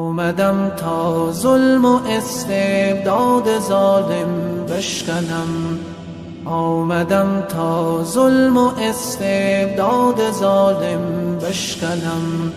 آمدم تا ظلم و استبداد ظالم بشکنم. آمدم تا ظلم و استبداد ظالم بشکنم.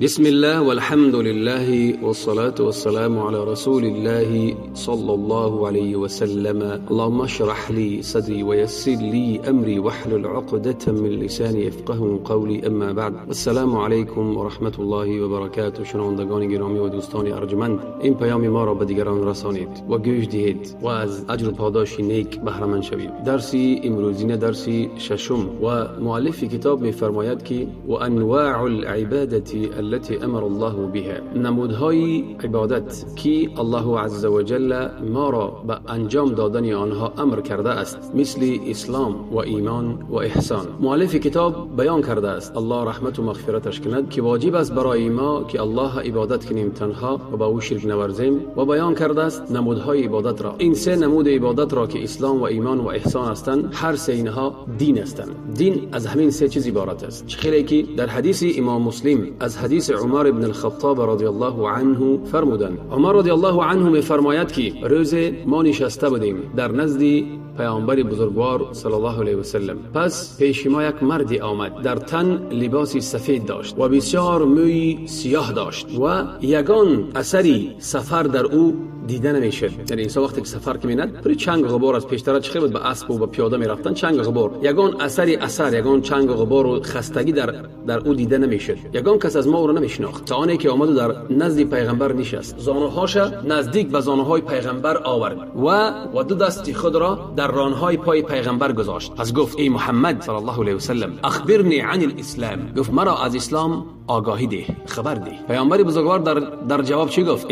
بسم الله والحمد لله والصلاة والسلام على رسول الله صلى الله عليه وسلم. اللهم اشرح لي صدري ويسر لي أمري واحلل عقدة من لساني يفقه قولي. اما بعد، السلام علیکم و رحمت الله و برکاته. شنوندگان گرامی و دوستان ارجمند، این پیام ما را به دیگران رسانید و گوش دهید و از اجر و پاداش نیک بهره مند شوید. درسی امروزین درسی ششم و مؤلف کتاب می‌فرماید که و انواع العبادة التي امر الله بها، نمودهای عبادت که الله عز و جل ما را به انجام دادن آنها امر کرده است، مثل اسلام و ایمان و احسان. مؤلف کتاب بیان کرده است، الله رحمت و مغفرتش کند، که واجب است برای ما که الله عبادت کنیم تنها و به او شرک نورزیم، و بیان کرده است نمودهای عبادت را. این سه نمود عبادت را که اسلام و ایمان و احسان هستند، هر سه اینها دین هستند. دین از همین سه چیز عبارت است. خیلی که در حدیث امام مسلم از حدیث عمر بن الخطاب رضی الله عنه فرمودند، عمر رضی الله عنه میفرماید که روز ما نشسته بودیم در نزد پیامبر بزرگوار صلی الله علیه و سلم. پس پیش ما یک مردی آمد، در تن لباسی سفید داشت و بسیار موی سیاه داشت و یگان اثری سفر در او دیده نمیشد. یعنی انسان وقتی که سفر می‌کند، پر چنگ و غبار از پیشتر چخه بود، به اسب و به پیاده میرفتن، چنگ و غبار، یگان اثر یگان چنگ و غبار و خستگی در او دیده نمیشد. یگان کس از ما او را نمیشناخت، تا آنی که آمد و در نزد پیغمبر نشست، زانوهاش نزدیک به زانوهای پیغمبر آورد و دو دست خود را در رانهای پای پیغمبر گذاشت. پس گفت ای محمد صلی الله علیه و سلم، اخبرنی عن الاسلام، گفت مرا از اسلام آگاهی ده، خبر ده. پیامبر بزرگوار در جواب چی گفت؟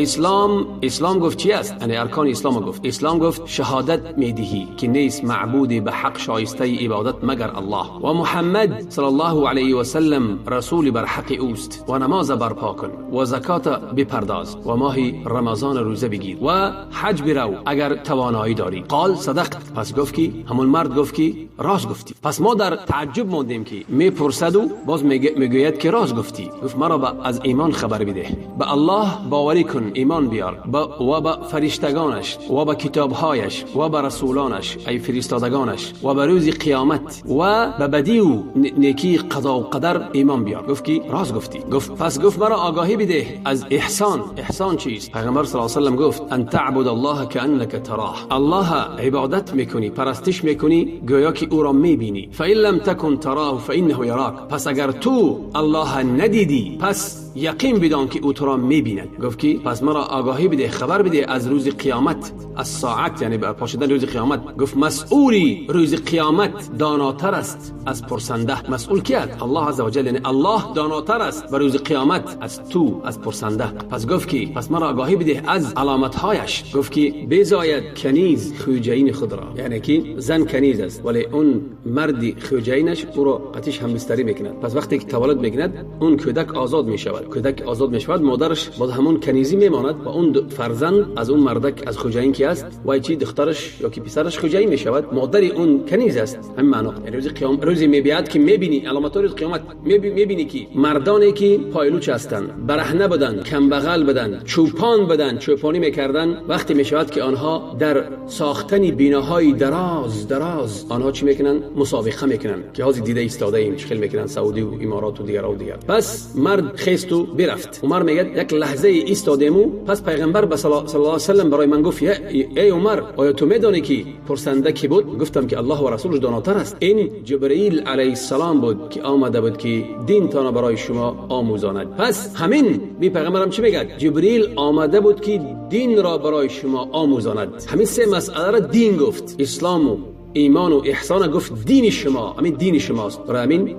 اسلام گفت چی است؟ یعنی ارکان اسلام گفت. اسلام گفت شهادت میدهی که نیست معبود به حق شایسته عبادت مگر الله و محمد صلی الله علیه و سلم رسول بر حق اوست، و نماز برپا کن و زکات بپرداز و ماه رمضان روزه بگیر و حج برو اگر توانایی داری. قال صدقت، پس گفت که همون مرد گفت که راست گفتی. پس ما در تعجب موندیم که میپرسد و باز میگوید که راست گفتی. گفت مرا از ایمان خبر بده، به الله باوری کن، ایمان بیار و به فرشتگانش و به کتابهایش و به رسولانش ای فرستادگانش و به روز قیامت و به بدی و نیکی قضا و قدر ایمان بیار. گفت که راست گفتی. پس گفت مرا آگاهی بده از احسان چیست؟ پیغمبر صلی الله علیه و سلم گفت ان تعبد الله کانک تراه، الله عبادت میکنی، پرستش میکنی گویا که او را میبینی. فإن لم تكن تراه فإنه یراک، پس اگر تو الله ندیدی پس یقین بدان که او تو را میبیند. گفت که پس مرا آگاهی بده، خبر بده از روز قیامت، از ساعت، یعنی برپاشیدن روز قیامت. گفت مسئولی روز قیامت داناتر است از پرسنده. مسئول کیست؟ الله عز و جل، یعنی الله داناتر است بر روز قیامت از تو، از پرسنده. پس گفت که پس مرا آگاهی بده از علامت‌هایش. گفت که بزاید کنیز خوجین خود را، یعنی که زن کنیز است ولی اون مرد خوجینش او را قطیش هم بستری میکند. پس وقتی که تولد میکند اون کودک آزاد میشود. مادرش باز همون کنیزی میماند و اون فرزند از اون مردک از خوجین کی است و چی دخترش یا کی پسرش خوجین میشود، مادر اون کنیز است. همین معنا. روز قیامت روزی میبیاد که میبینی علامات روز قیامت، میبینی که مردانی که پایلوچ هستند، برهنه بودن، کم بغل بودن، چوپان بودن، چوپانی میکردن، وقتی میشود که آنها در ساختن بیناهای دراز آنها چی میکنن؟ مسابقه میکنن که حاضر دیده ایستاده ایم چخیل میکنن، سعودی و امارات و دیگر. پس مرد خیست و برفت. عمر میگه یک لحظه ایستادم، پس پیغمبر صلی الله علیه و سلم برای من گفت ای عمر، آیا تو میدانی که پرسنده کی بود؟ گفتم که الله و رسولش داناتر است. این جبرئیل علیه السلام بود که آمده بود که دین تان برای شما آموزاند. پس همین بی پیغمبرم چی میگه؟ جبرئیل آمده بود که دین را برای شما آموزاند. همین سه مسئله را دین گفت، اسلام و ایمان و احسان گفت دین شما، همین دین شماست. برای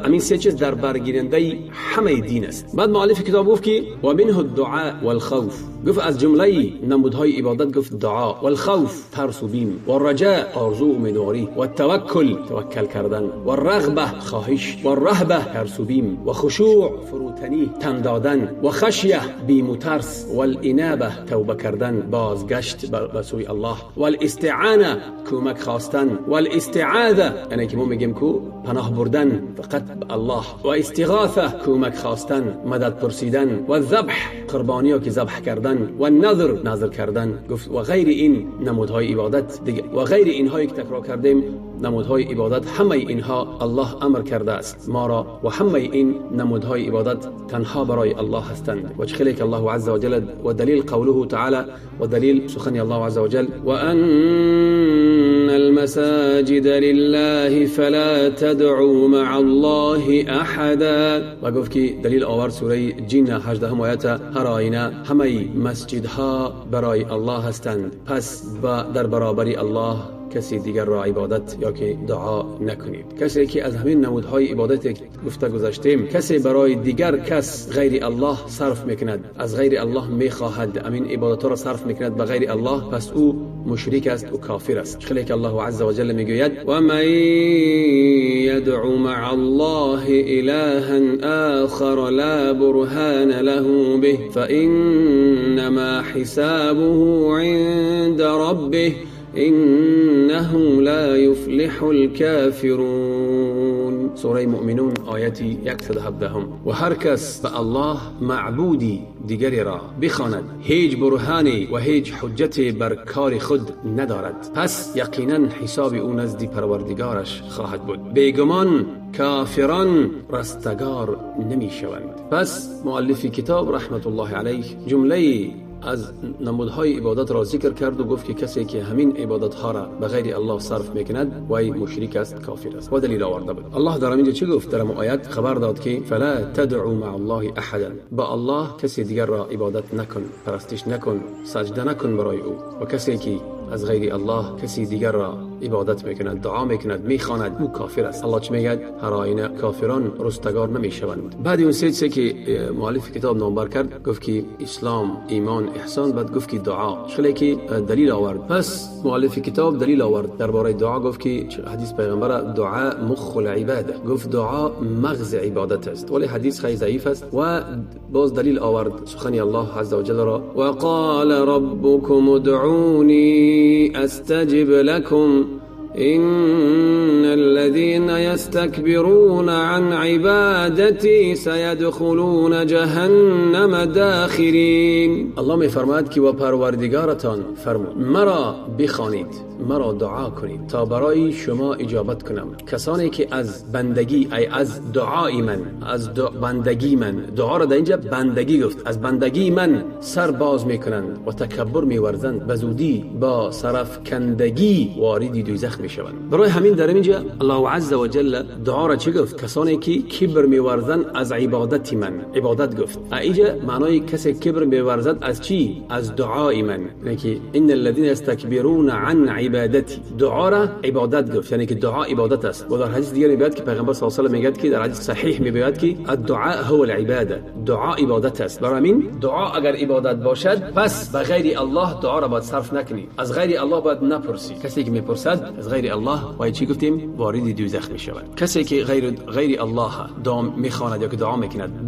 همین سه چیز در برگیرنده همه دین است. بعد مؤلف کتاب گفت که و منه الدعاء والخوف، گفت از جمله نمودهای عبادت گفت دعا، والخوف ترس و بیم، والرجاء آرزو و امیدواری، والتوکل توکل کردن، والرغبه خواهش، والرهبه ترس و بیم، و خشوع فروتنی تن دادن، و خشیه بیم و ترس، والانابه توبه کردن بازگشت به سوی الله، والاستعانه کمک خواستن، والاستعاذه یعنی که ما میگیم کو پناه بردن کردن فقط به الله، و استغاثه کمک خواستن، مدد پرسیدن، و ذبح قربانی که ذبح کردن، و نظر کردن. گفت و غیر این نمودهای عبادت دیگه، و غیر اینهایی که تکرار کردیم نمودهای عبادت، همه اینها الله امر کرده است ما را، و همه این نمودهای عبادت تنها برای الله هستند. و خیلی که الله عز وجل و دلیل قوله تعالی و دلیل سخن الله عز وجل و ان المساجد لله فلا تدعوا مع الله احدا. و گفت که دلیل آورد سوره جن 18 آیه، هر آینه همه مسجدها برای الله هستند، پس در برابر الله کسی دیگر را عبادت یا که دعا نکنید. کسی که از همین نمودهای عبادت گفته گذاشتیم، کسی برای دیگر کس غیر الله صرف میکند، از غیر الله میخواهد امین عبادت را صرف میکند به غیر الله، پس او مشرک است و کافر است. خیلی که الله عز وجل میگوید و من یدعو مع الله الها آخر لا برهان له به فانما حسابه عند ربه انه لا يفلح الكافرون. سوره مؤمنون آیتی 117. و هر کس به الله معبودی دیگری را بخواند، هیچ برهانی و هیچ حجتی بر کار خود ندارد، پس یقینا حساب او نزد پروردگارش خواهد بود. بیگمان کافران رستگار نمی شوند. پس مؤلف کتاب رحمت الله علیه جمله از نمودهای عبادت را ذکر کرد و گفت که کسی که همین عبادت ها را به غیر الله صرف میکند وای مشرک است، کافر است. و دلیل آورده بود. الله در اینجا چی گفت؟ در آیت خبر داد که فلا تدعوا مع الله احدا، با الله کسی دیگر را عبادت نکن، پرستش نکن، سجده نکن برای او. و کسی که از غیر الله کسی دیگر را عبادت میکند، دعا میکند، میخواند، او کافر است. الله چی میگه؟ هر آینه کافران رستگار نمیشوند. بعد اون سه که مؤلف کتاب نامبر کرد، گفت که اسلام، ایمان، احسان، بعد گفت که دعا. خیلی که دلیل آورد. پس مؤلف کتاب دلیل آورد درباره دعا، گفت که حدیث پیغمبر دعا مخ العباده، گفت دعا مغز عبادت است، ولی حدیث خیلی ضعیف است. و باز دلیل آورد سخن الله عز وجل را و قال ربكم ادعوني استجب لكم إن الذين يستكبرون عن عبادتي سيدخلون جهنم داخرين. الله میفرماید که و پروردگارتان فرمود مرا بخوانید، مرا دعا کنید تا برای شما اجابت کنم. کسانی که از بندگی از دعای من، از بندگی من، دعا را در اینجا بندگی گفت، از بندگی من سر باز میکنند و تکبر میورزند، به زودی با سرفکندگی واردی دوزخ میشوند. برای همین در اینجا الله عز و جل دعا را چی گفت؟ کسانی که کبر میورزند از عبادت من، عبادت گفت. اینجا معنای کسی کبر میورزد از چی؟ از دعای من. یعنی که ان الذين يستكبرون عن عبادتی، دعا را عبادت گفت، یعنی که دعا عبادت است. و در حدیث دیگر میگوید که پیغمبر صلی الله علیه و آله میگه که در حدیث صحیح میگوید که الدعاء هو العباده، دعا عبادت است. برای همین دعا اگر عبادت باشد، پس به غیر الله دعا را باید صرف نکنی، از غیر الله باید نپرسی. کسی که میپرسد از غیر الله و چی گفتیم؟ وارد دوزخ میشود. کسی که غیر الله دعا میخواند یا که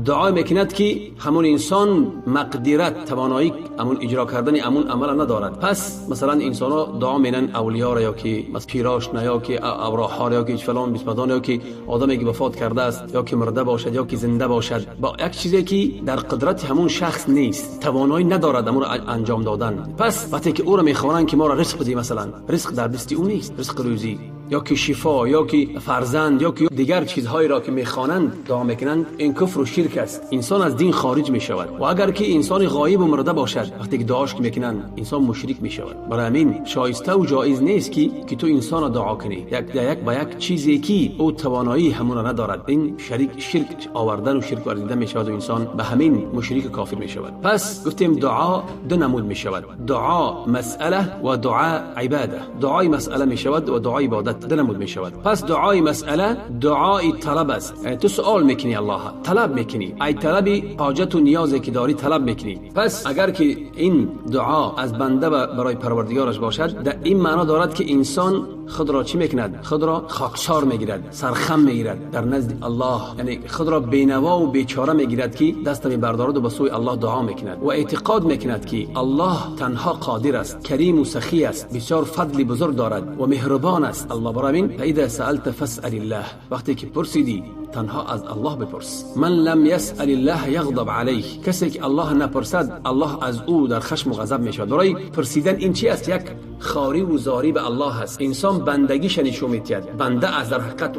دعا میکند که همون انسان مقدرت، توانایی همون اجرا کردن همون عمل ندارد. پس مثلا انسانا دعا مینن اولیاء را یا که پیراش نه، یا که ابراها یا که فلان بسمدان، یا که آدمی که وفات کرده است، یا که مرده باشد یا که زنده باشد، با یک چیزی که در قدرت همون شخص نیست، توانایی ندارد امور انجام دادن. پس وقتی که او را میخوانند که ما را رزق بدی، مثلا رزق در دست او نیست، رزق روزی یا که شفا یا که فرزند یا که دیگر چیزهایی را که میخوانند دعا میکنند، این کفر و شرک است. انسان از دین خارج میشود. و اگر که انسان غایب و مرده باشد، وقتی که دعاش میکنند انسان مشرک میشود. برای همین شایسته و جایز نیست که تو انسان را دعا کنی یک با یک چیزی که او توانایی همون را ندارد. این شرک آوردن و شرک ورزیدن میشود و انسان به همین مشرک کافر میشود. پس گفتیم دعا دو نمود میشود، دعا مسئله و دعا عباده. دعای مسئله میشود و دعای عبادت دو نمود میشود. پس دعای مسئله دعای طلب است، یعنی تو سوال میکنی، الله طلب میکنی، ای طلبی حاجت و نیازی که داری طلب میکنی. پس اگر که این دعا از بنده برای پروردگارش باشد، در این معنا دارد که انسان خود را چی میکند؟ خود را خاکسار میگیرد، سرخم میگیرد در نزد الله، یعنی خود را بینوا و بیچاره میگیرد که دست میبردارد و به سوی الله دعا میکند و اعتقاد میکند که الله تنها قادر است، کریم و سخی است، بسیار فضل بزرگ دارد و مهربان است. الله الله. برای این اذا سألت فاسأل الله، وقتی که پرسیدی تنها از الله بپرس. من لم يسأل الله یغضب علیه، کسی که الله نپرسد الله از او در خشم و غضب میشود. برای پرسیدن این چی است؟ یک خاری و زاری به الله هست. انسان بندگیش نشون میدهد. بنده از در حقیقت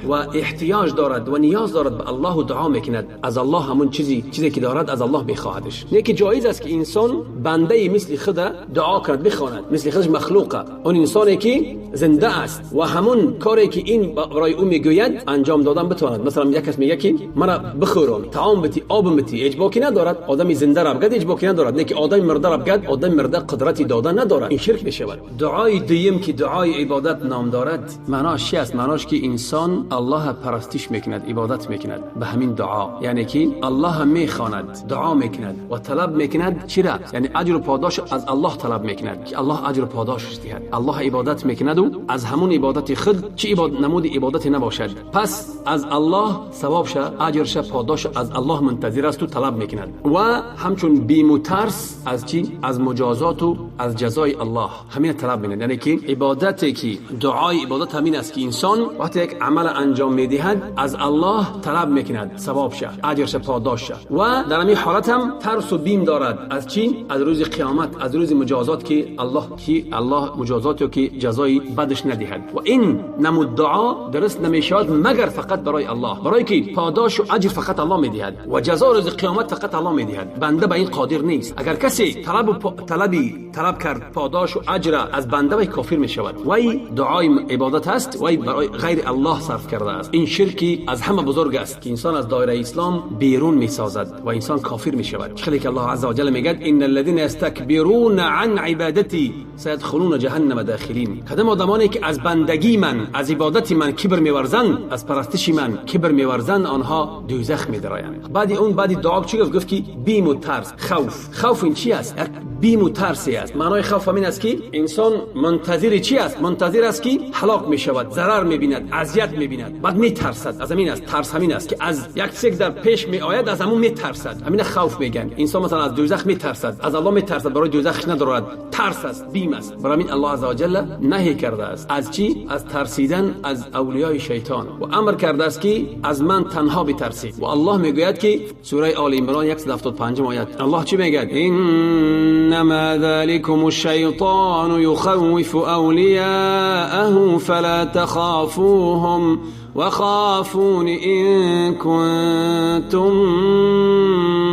و احتیاج دارد و نیاز دارد به الله و دعا میکند. از الله همون چیزی که دارد از الله بخواهدش. نه که جایز است که انسان بنده مثل خود دعا کند بخواند، مثل خودش مخلوقه. اون انسانی که زنده است و همون کاری که این برای او میگوید انجام دادن بتواند. مثلا یک کس میگه که مرا بخورون، طعام بتی، آب بتی، اجباکی ندارد. آدمی زنده را بگد اجباکی ندارد. نه که آدم مرده را بگد آدم مرده قدرتی دادن ندارد. این شرک میشود. دعای دوم که دعای عبادت نام دارد، معناش چی است؟ معناش که انسان الله پرستش میکند، عبادت میکند به همین دعا. یعنی که الله میخواند، دعا میکند و طلب میکند چی را؟ یعنی اجر و پاداش از الله طلب میکند که الله اجر و پاداشش دهد. الله عبادت میکند و از همون عبادت خود چه نمود عبادتی نباشد، پس از الله ثوابش، اجرش، پاداش از الله منتظر است و طلب میکند. و همچون بیم و ترس از چی؟ از مجازات و از جزای الله همین طلب میکند. یعنی که عبادتی که دعای عبادت همین است که انسان وقتی یک عمل انجام میدهد از الله طلب میکند ثوابش، اجرش، پاداشش. و در همین حالت هم ترس و بیم دارد از چی؟ از روز قیامت، از روز مجازات که الله مجازاتی که جزای بدش ندهد. و این نمود دعا درست نمیشود مگر فقط برای الله، برای که پاداش و اجر فقط الله میدهد و جزا روز قیامت فقط الله میدهد. بنده به این قادر نیست. اگر کسی طلب کرد پاداش و اجر از بنده، وی کافر میشود. وی دعای عبادت است، وی برای غیر الله صرف کرده است. این شرکی از همه بزرگ است که انسان از دایره اسلام بیرون میسازد و انسان کافر میشود. خلیق الله عز و جل میگه ان الذين يستكبرون عن عبادتي سيدخلون جهنم داخلين. کدام آدمانی که از بندگی من، از عبادت من کبر میورزند، از پرستش من کبر میورزند، آنها دوزخ میدرایند. بعد دعا چی گفت که بیم و ترس، خوف این چی است؟ یک بیم و ترسی است. معنای خوف همین است که انسان منتظر چی است؟ منتظر است که هلاک میشود، ضرر میبیند، اذیت میبیند، بعد میترسد. از همین است ترس، همین است که از یک چیزی در پیش میآید از همون میترسد. همین خوف میگن. انسان مثلا از دوزخ میترسد، از الله میترسد، برای دوزخش ندارد، ترس است، بیم است. برای این الله عزوجل نهی کرده است از چی؟ از ترسیدن از اولیای شیطان و امر کرده است که از من تنها بترسید. و الله میگوید که سوره آل عمران 175 آیه الله چی میگه؟ انما ذلكم الشیطان یخوف اولیاءه فلا تخافوهم وخافون ان کنتم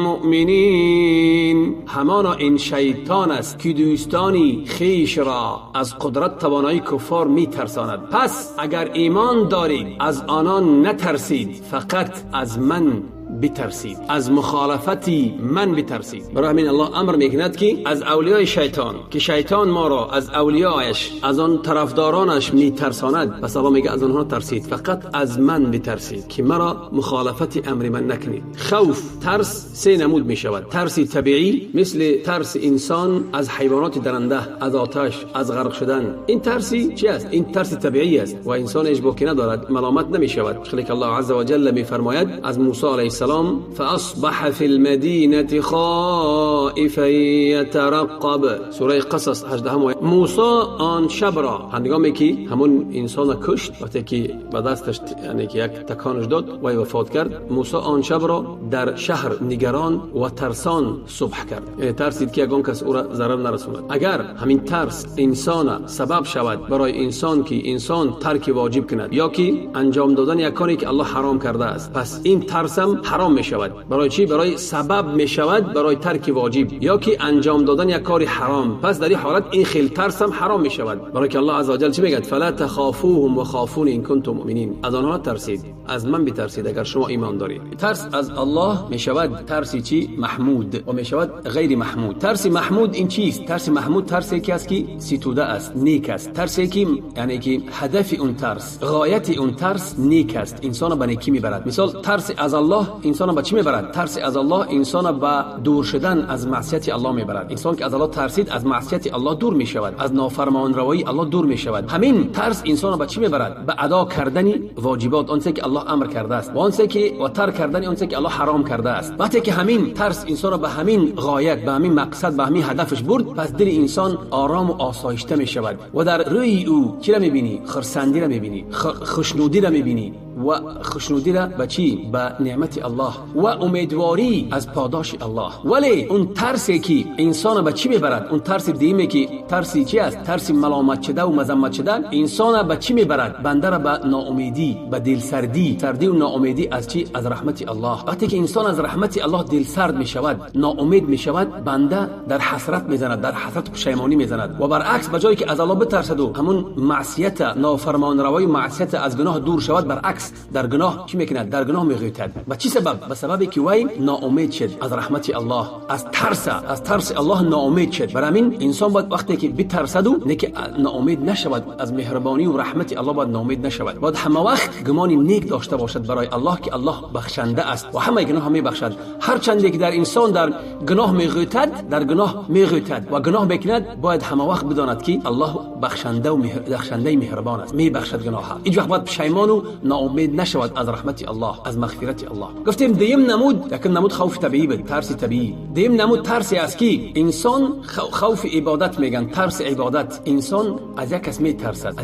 مؤمنین. همانا این شیطان است که دوستانی خیش را از قدرت توانایی کفار می ترساند. پس اگر ایمان دارید از آنان نترسید، فقط از من بترسید، از مخالفتی من بترسید. برای همین الله امر میکند که از اولیای شیطان، که شیطان ما را از اولیایش، از آن طرفدارانش میترساند، پس الله میگه از آنها ترسید، فقط از من بترسید که مرا مخالفت امر من نکنید. خوف، ترس سه نمود میشود. ترس طبیعی مثل ترس انسان از حیوانات درنده، از آتش، از غرق شدن. این ترسی چی است؟ این ترس طبیعی است و انسان اجباکی ندارد، ملامت نمیشود. خالق الله عز و جل میفرماید از موسی علیه السلام فاصبح في المدينه خائفا يترقب. سوره قصص 18 موسی آن شب را، هنگامی که همون انسان کشت، وقتی که به دستش یعنی که یک تکانش داد و وفات کرد، موسی آن شب را در شهر نگران و ترسان صبح کرد. یعنی ترسید که یگان کس او را ضرر نرساند. اگر همین ترس انسان سبب شود برای انسان که انسان ترک واجب کند یا که انجام دادن یک کاری که الله حرام کرده است، پس این ترسم حرام می شود. برای چی؟ برای سبب می شود برای ترک واجب یا که انجام دادن یک کار حرام. پس در این حالت این خیل ترسم حرام می شود. برای که الله عزوجل چی میگه؟ فلا تخافوهم وخافون ان کنتم مؤمنین. از آنها ترسید، از من بترسید اگر شما ایمان دارید. ترس از الله می شود ترسی چی؟ محمود و می شود غیر محمود. ترس محمود این چیست؟ ترس محمود ترسی که است که ستوده است، نیک است. ترسی که یعنی که هدف اون ترس، غایت اون ترس نیک است، انسان به نیکی میبرد. مثال ترس از الله انسان به چی میبرد؟ ترس از الله انسان به دور شدن از معصیت الله میبرد. انسان که از الله ترسید از معصیت الله دور میشود، از نافرمان روایی الله دور میشود. همین ترس انسان به چی میبرد؟ به ادا کردن واجبات، آنچه که الله امر کرده است، و آنچه که و ترک کردن آنچه که الله حرام کرده است. وقتی که همین ترس انسان به همین غایت، به همین مقصد، به همین هدفش برد، پس دل انسان آرام و آسایشته میشود و در روی او چی را میبینی؟ خرسندی را میبینی، خوشنودی را میبینی و خوشنودی را به چی؟ به نعمت الله و امیدواری از پاداش الله. ولی اون ترسی که انسان به چی میبرد؟ اون ترس دیمه که ترسی چی است؟ ترس ملامت شده و مذمت شدن انسان به چی میبرد؟ بنده را به ناامیدی، به دلسردی، سردی و ناامیدی از چی؟ از رحمت الله. وقتی که انسان از رحمت الله دلسرد میشود، ناامید میشود، بنده در حسرت میزند، در حسرت پشیمانی میزند و برعکس به جایی که از الله بترسد و همون معصیت، نافرمان روایی معصیت از گناه دور شود، برعکس در گناه چی میکند؟ در گناه میغوطد. به چه سبب؟ به سببی که وی ناامید شد از رحمت الله، از ترس الله ناامید شد. برای همین انسان باید وقتی که بترسد و نه که ناامید نشود از مهربانی و رحمت الله، باید ناامید نشود، باید همه وقت گمانی نیک داشته باشد برای الله که الله بخشنده است و همه گناه میبخشد. هر چندی که در انسان در گناه میغوطد، در گناه میغوطد و گناه میکند، باید همه وقت بداند که الله بخشنده و بخشنده مهربان است، میبخشد گناه ها. هیچ وقت باید پشیمان و ناامید نشود از رحمت الله، از مغفرت الله. گفتیم دیم نمود، لیکن نمود خوف طبیعی بود، ترس طبیعی. دیم نمود ترسی است که انسان خوف عبادت میگن، ترس عبادت. انسان از یک کس میترسد،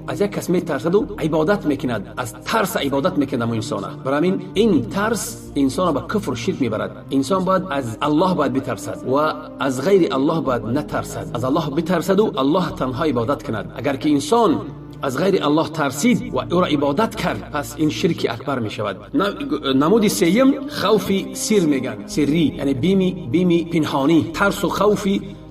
از یک کس میترسد و عبادت میکند، از ترس عبادت میکند انسان. برای این ترس انسان به کفر و شرک میبرد. انسان باید از الله باید بترسد و از غیر الله باید نترسد. از الله بترسد و الله تنها عبادت کند. اگر که انسان از غیر الله ترسید و او را عبادت کرد، پس این شرک اکبر می شود. نمود سیم خوف سر میگن، سری، یعنی بیمی پنهانی.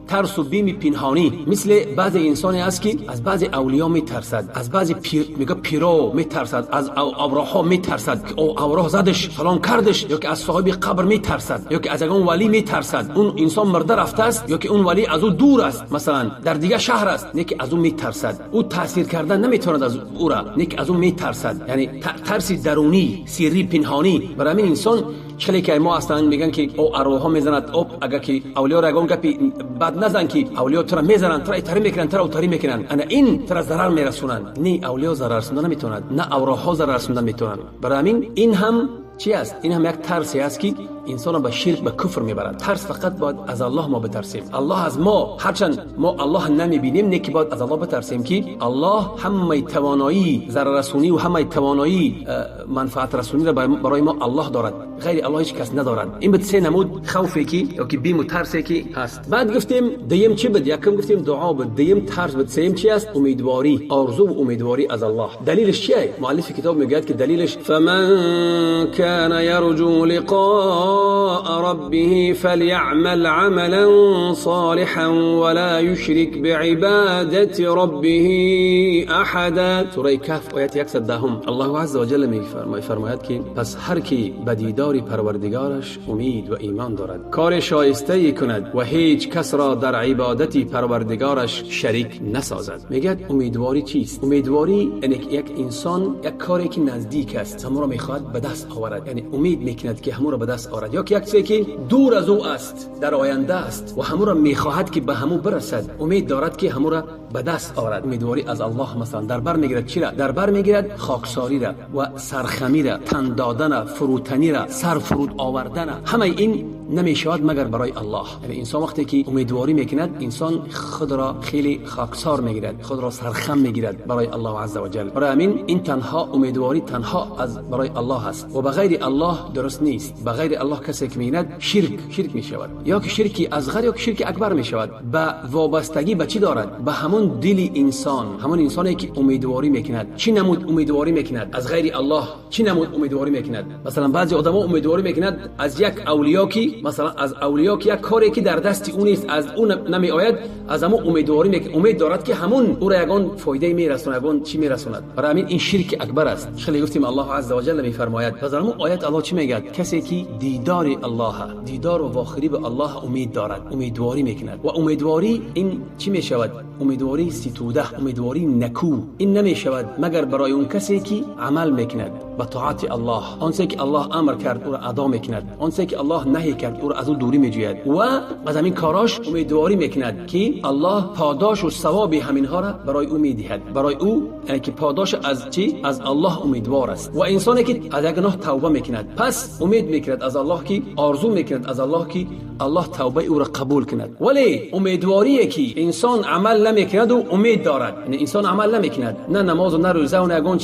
ترس و بیم پنهانی. مثل بعضی انسانی است که از بعضی اولیاء میترسد، از بعضی میگه پیرو میترسد، از ابراها میترسد که او ابراه زدش فلان کردش، یا که از صاحب قبر میترسد، یا که از اون ولی میترسد. اون انسان مرده رفته است، یا که اون ولی از او دور است، مثلا در دیگه شهر است، نه که از او میترسد. او تاثیر کردن نمیتواند از او را، نه که از او میترسد. یعنی ترس درونی، سری، پنهانی. برای همین انسان چلی که ما اصلا میگن که او ارواح میزند، او اگر که اولیاء را گون گپی بعد نزن که اولیاء تو را میزنن، تو را اتری میکنن، تو را اوتاری میکنن، انا این تو را ضرر میرسونن. نه اولیاء ضرر رسوندن نمیتونن، نه ارواح ضرر رسوندن میتونن. برای همین این هم چی است؟ این هم یک ترسی است که انسان به شرک، به کفر میبرد. ترس فقط باید از الله ما بترسیم. الله از ما، هرچند ما الله نمیبینیم، نه که باید از الله بترسیم که الله همه توانایی ضرر رسونی و همه توانایی منفعت رسونی را برای ما الله دارد، غیر الله هیچ کس ندارد. این بود سه نمود خوفی که یا که بیم و ترسی که هست. بعد گفتیم دیم چی بود؟ یکم گفتیم دعا بود، دیم ترس بود، سوم چی است؟ امیدواری، آرزو و امیدواری از الله. دلیلش چیه؟ مؤلف کتاب میگه که دلیلش فمن كان يرجو لقاء ربه فليعمل عملا صالحا ولا يشرك بعبادة ربه احدا. سوره کهف آیت 110. الله عز وجل میفرماید که پس هر کی به دیدار پروردگارش امید و ایمان دارد، کار شایسته کند و هیچ کس را در عبادت پروردگارش شریک نسازد. میگه امیدواری چیست؟ امیدواری یعنی یک انسان یک کاری که نزدیک است، همون را میخواد به دست آورد، یعنی امید میکند که همون را به دست آورد، یا یک چیزی که دور از او است، در آینده است و همون را میخواهد که به همون برسد، امید دارد که همون را به دست آورد. امیدواری از الله مثلا در بر میگیرد چی را؟ در بر میگیرد خاکساری را و سرخمی را، تن دادن، فروتنی را، سر فرود آوردن. همه این نمیشود مگر برای الله. یعنی انسان وقتی که امیدواری میکند، انسان خود را خیلی خاکسار میگیرد، خود را سرخم میگیرد برای الله عز و جل. برای همین این تنها امیدواری تنها از برای الله است و بغیر الله درست نیست. بغیر الله کسی که میگیرد شرک میشود، یا که شرکی اصغر یا که شرک اکبر میشود. به وابستگی به چی دارد؟ به همون دل انسان، همون انسانی که امیدواری میکند. چی نمود امیدواری میکند؟ از غیر الله. چی نمود امیدواری میکند؟ مثلا بعضی آدما امیدواری میکند از یک اولیاء کی، مثلا از اولیاء کی یک کاری که در دست اون نیست، از اون نمی آید، از همون امیدواری میکند، امید دارد که همون او را یگان فایده میرسونه، یگان چی میرسوند. برای همین این شرک اکبر است. خیلی گفتیم الله عز و جل میفرماید پس در همون آیت الله چی میگه؟ کسی که دیدار الله، دیدار و واخری به الله امید دارد، امیدواری میکند. و امیدواری این چی میشود؟ امیدواری ستوده، امیدواری نکو، این نمی شود مگر برای اون کسی که عمل میکند به طاعت الله، آنچه که الله امر کرد او را ادا میکند، آنچه که الله نهی کرد او را از او دوری میجوید و از همین کاراش امیدواری میکند که الله پاداش و ثواب همینها را برای او میدهد. برای او یعنی که پاداش از چی؟ از الله امیدوار است. و انسانی که از گناه توبه میکند پس امید میکند از الله که آرزو میکند از الله که الله توبه او را قبول کند. ولی امیدواری که انسان عمل نمیکند و امید دارد، یعنی انسان عمل نمیکند، نه نماز و نه روزه و نه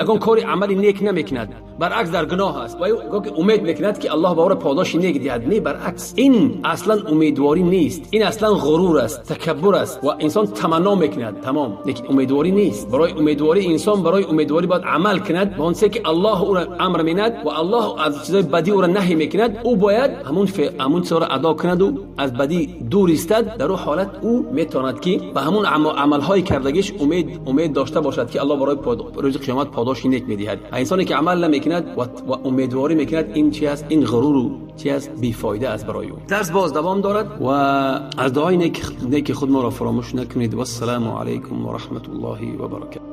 یگان کاری عملی نیک نمیکند، برعکس در گناه است و او که امید میکند که الله با او پاداش نیک دهد، نه برعکس. این اصلا امیدواری نیست، این اصلا غرور است، تکبر است و انسان تمنا میکند تمام، لیکن امیدواری نیست. برای امیدواری انسان برای امیدواری باید عمل کند با آنچه که الله او را امر میکند و الله از چیزای بدی او را نهی میکند، او باید همون چیزا را ادا کند و از بدی دور ایستد. در اون حالت او میتواند که به همون عملهای کردگیش امید داشته باشد که الله برای روز قیامت پاداش نیک میدهد. انسانی که عمل نمیکند و امیدواری میکند، این چی است؟ این غرور و چی است؟ بی فایده است برای او. درس باز دوام دارد و از دعای نیک خود ما را فراموش نکنید. و السلام علیکم و رحمت الله و برکاته.